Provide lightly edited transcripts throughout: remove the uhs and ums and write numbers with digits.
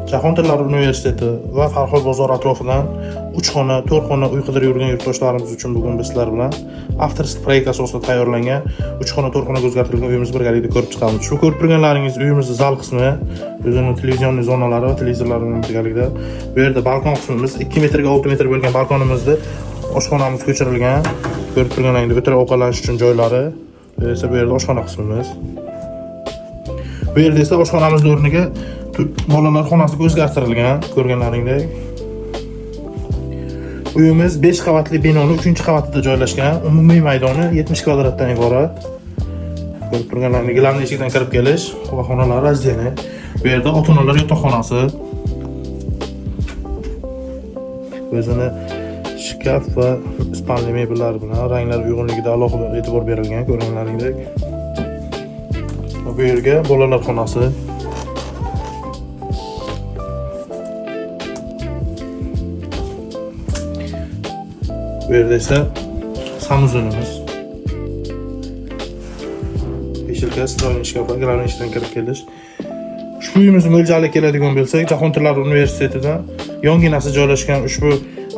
Jahon tillari universiteti va Farhod bozor atrofidan 3 xona, 4 xona uy qidirib yurgan yurtdoshlarimiz uchun bugun biz sizlar bilan avtorskiy proyekt asosida tayyorlangan 3 xona, 4 xonaga o'zgartirilgan uyimizni birgalikda ko'rib chiqamiz. Shu ko'rib turganlaringiz uyimizning zal qismi, o'zining televizion zonalari va televizorlar bilan birgalikda. Bu yerda balkon qismimiz 2 metrga 6 metr bo'lgan balkonimizda oshxonamiz ko'chirilgan. Ko'rib turganingizdek o'tirib ovqatlanish uchun joylari. Bu esa bu yerda oshxona qismimiz. Bu yerda esa oshxonamiz o'rniga bolalar xonasiga o'zgartirilgan, ko'rganlaringdek. Uyimiz 5 qavatli binoning 3-qavatida joylashgan. Umumiy maydoni 70 kvadratdan iborat. Ko'rib turganlaringdek, gilamli eshikdan kirib kelish va xonalar razdeli. Bu yerda ota-onalar yotoqxonasi. O'zini shkaf va spalni mebellar bilan ranglar uyg'unligida alohida e'tibor berilgan, ko'rganlaringdek. Bu yerga bolalar xonasi. Bu yerda esa sanuzunimiz. Eshikka stroyni shkaf va gilamli eshikdan kirib kelish. Ushbu uyimizning mo'ljali keladigan bo'lsak, Jahon tillari universitetidan yonginasi joylashgan ushbu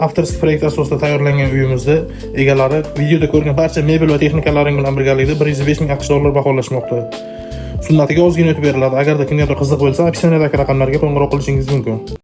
avtorskiy proyekt asosida tayyorlangan uyimizda egalari videoda ko'rgan barcha mebel va texnikalaring bilan birgalikda 105 ming AQSh dollar baholashmoqda. Sunnatiga ozgina o'tib beriladi. Agarda kimgadir qiziq bo'lsa, opsiyonadagi raqamlarga qo'ng'iroq qilishingiz mumkin.